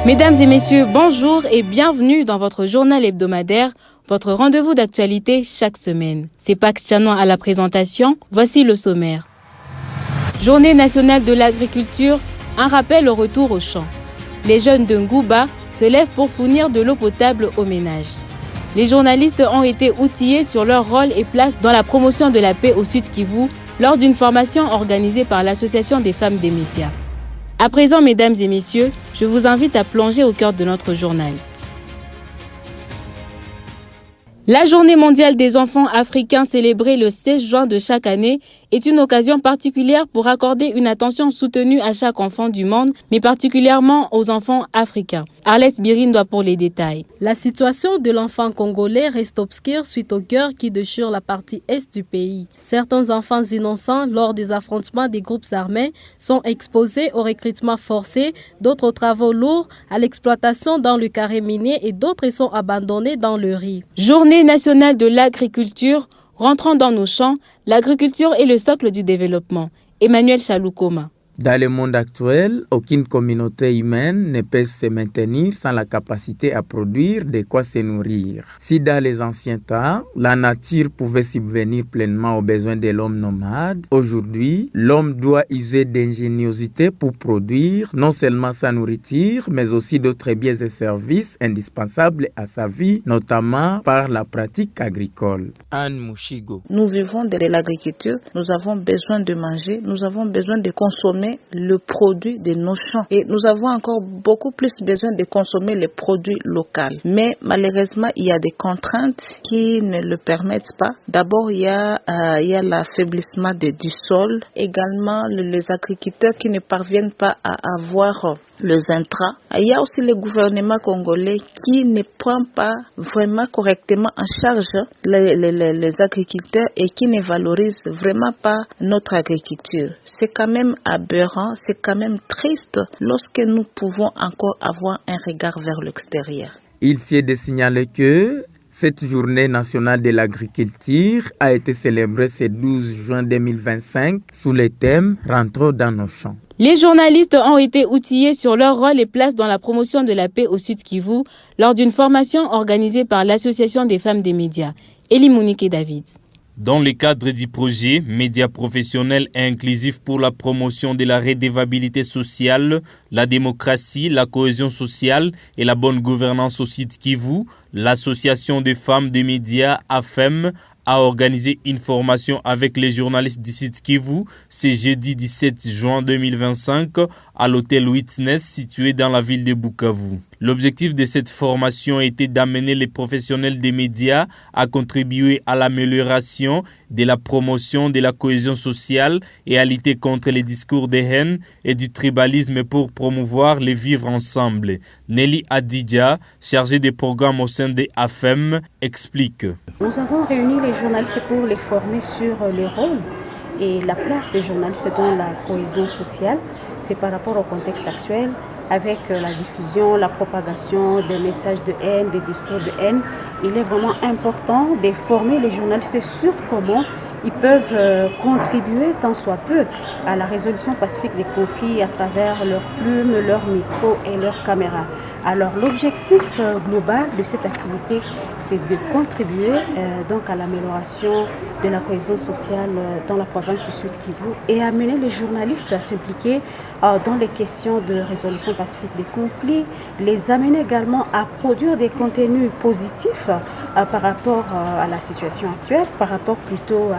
Mesdames et messieurs, bonjour et bienvenue dans votre journal hebdomadaire, votre rendez-vous d'actualité chaque semaine. C'est Pax Chanois à la présentation, voici le sommaire. Journée nationale de l'agriculture, un rappel au retour au champ. Les jeunes de Ngouba se lèvent pour fournir de l'eau potable aux ménages. Les journalistes ont été outillés sur leur rôle et place dans la promotion de la paix au Sud Kivu lors d'une formation organisée par l'Association des femmes des médias. À présent, mesdames et messieurs, je vous invite à plonger au cœur de notre journal. La Journée mondiale des enfants africains célébrée le 16 juin de chaque année est une occasion particulière pour accorder une attention soutenue à chaque enfant du monde, mais particulièrement aux enfants africains. Arlette Birin doit pour les détails. La situation de l'enfant congolais reste obscure suite aux guerres qui déchirent la partie est du pays. Certains enfants innocents, lors des affrontements des groupes armés, sont exposés au recrutement forcé, d'autres aux travaux lourds, à l'exploitation dans le carré minier et d'autres sont abandonnés dans le riz. Journée nationale de l'agriculture, rentrant dans nos champs, l'agriculture est le socle du développement. Emmanuel Chaloukoma. Dans le monde actuel, aucune communauté humaine ne peut se maintenir sans la capacité à produire de quoi se nourrir. Si dans les anciens temps, la nature pouvait subvenir pleinement aux besoins de l'homme nomade, aujourd'hui, l'homme doit user d'ingéniosité pour produire non seulement sa nourriture, mais aussi d'autres biens et services indispensables à sa vie, notamment par la pratique agricole. Anne Mouchigo. Nous vivons de l'agriculture, nous avons besoin de manger, nous avons besoin de consommer le produit de nos champs et nous avons encore beaucoup plus besoin de consommer les produits locaux. Mais malheureusement, il y a des contraintes qui ne le permettent pas. D'abord, il y a l'affaiblissement du sol. Également, les agriculteurs qui ne parviennent pas à avoir les intrants. Il y a aussi le gouvernement congolais qui ne prend pas vraiment correctement en charge les agriculteurs et qui ne valorise vraiment pas notre agriculture. C'est quand même aberrant, c'est quand même triste lorsque nous pouvons encore avoir un regard vers l'extérieur. Il s'est de signaler que cette journée nationale de l'agriculture a été célébrée ce 12 juin 2025 sous le thème « Rentrons dans nos champs ». Les journalistes ont été outillés sur leur rôle et place dans la promotion de la paix au Sud Kivu lors d'une formation organisée par l'Association des femmes des médias. Elie Monique David. Dans le cadre du projet Médias professionnels et inclusifs pour la promotion de la redevabilité sociale, la démocratie, la cohésion sociale et la bonne gouvernance au Sud Kivu, l'Association des femmes des médias AFEM a organisé une formation avec les journalistes du Sud Kivu ce jeudi 17 juin 2025 à l'hôtel Witness situé dans la ville de Bukavu. L'objectif de cette formation était d'amener les professionnels des médias à contribuer à l'amélioration de la promotion de la cohésion sociale et à lutter contre les discours de haine et du tribalisme pour promouvoir le vivre ensemble. Nelly Adidja, chargée des programmes au sein des AFEM, explique. Nous avons réuni les journalistes pour les former sur les rôles et la place des journalistes dans la cohésion sociale. C'est par rapport au contexte actuel avec la diffusion, la propagation des messages de haine, des discours de haine. Il est vraiment important de former les journalistes sur comment ils peuvent contribuer tant soit peu à la résolution pacifique des conflits à travers leurs plumes, leurs micros et leurs caméras. Alors l'objectif global de cette activité, c'est de contribuer donc à l'amélioration de la cohésion sociale dans la province du Sud Kivu et amener les journalistes à s'impliquer dans les questions de résolution pacifique des conflits, les amener également à produire des contenus positifs par rapport à la situation actuelle, par rapport plutôt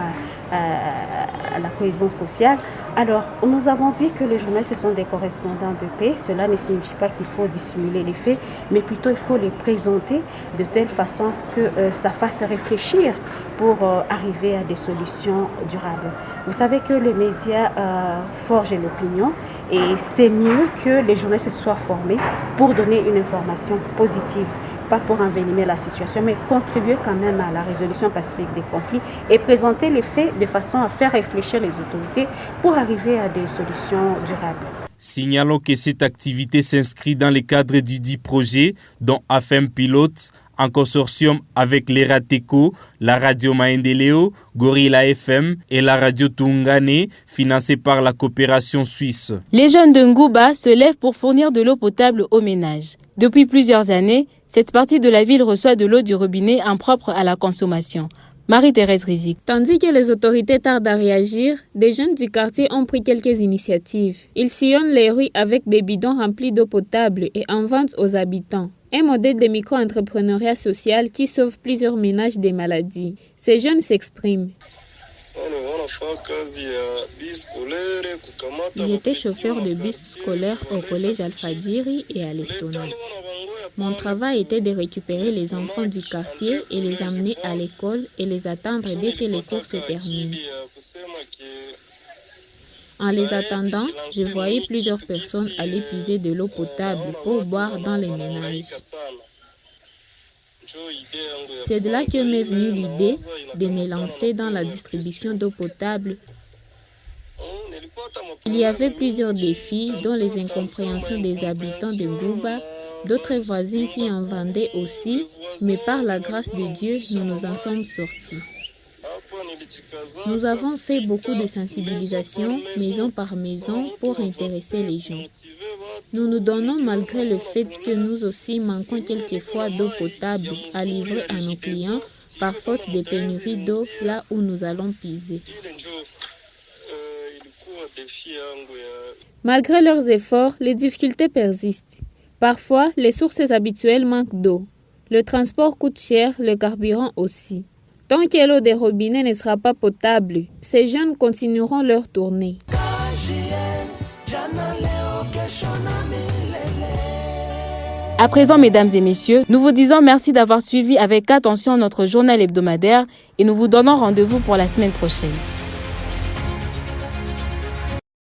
à la cohésion sociale. Alors, nous avons dit que les journalistes sont des correspondants de paix. Cela ne signifie pas qu'il faut dissimuler les faits, mais plutôt il faut les présenter de telle façon à ce que ça fasse réfléchir pour arriver à des solutions durables. Vous savez que les médias forgent l'opinion et c'est mieux que les journalistes soient formés pour donner une information positive. Pas pour envenimer la situation, mais contribuer quand même à la résolution pacifique des conflits et présenter les faits de façon à faire réfléchir les autorités pour arriver à des solutions durables. Signalons que cette activité s'inscrit dans le cadre du dit projet dont AFEM pilote en consortium avec l'Erateco, la radio Maendeleo, Gorilla FM et la radio Tungane, financée par la coopération suisse. Les jeunes de Ngouba se lèvent pour fournir de l'eau potable aux ménages. Depuis plusieurs années, cette partie de la ville reçoit de l'eau du robinet impropre à la consommation. Marie-Thérèse Rizik. Tandis que les autorités tardent à réagir, des jeunes du quartier ont pris quelques initiatives. Ils sillonnent les rues avec des bidons remplis d'eau potable et en vendent aux habitants. Un modèle de micro-entrepreneuriat social qui sauve plusieurs ménages des maladies. Ces jeunes s'expriment. J'étais chauffeur de bus scolaire au collège Alpha-Djiri et à l'Estona. Mon travail était de récupérer les enfants du quartier et les amener à l'école et les attendre dès que les cours se terminent. En les attendant, je voyais plusieurs personnes aller puiser de l'eau potable pour boire dans les ménages. C'est de là que m'est venue l'idée de me lancer dans la distribution d'eau potable. Il y avait plusieurs défis, dont les incompréhensions des habitants de Ngouba, d'autres voisins qui en vendaient aussi, mais par la grâce de Dieu, nous nous en sommes sortis. Nous avons fait beaucoup de sensibilisation, maison par maison, pour intéresser les gens. Nous nous donnons malgré le fait que nous aussi manquons quelquefois d'eau potable à livrer à nos clients par faute de pénurie d'eau là où nous allons puiser. Malgré leurs efforts, les difficultés persistent. Parfois, les sources habituelles manquent d'eau. Le transport coûte cher, le carburant aussi. Tant que l'eau des robinets ne sera pas potable, ces jeunes continueront leur tournée. À présent, mesdames et messieurs, nous vous disons merci d'avoir suivi avec attention notre journal hebdomadaire et nous vous donnons rendez-vous pour la semaine prochaine.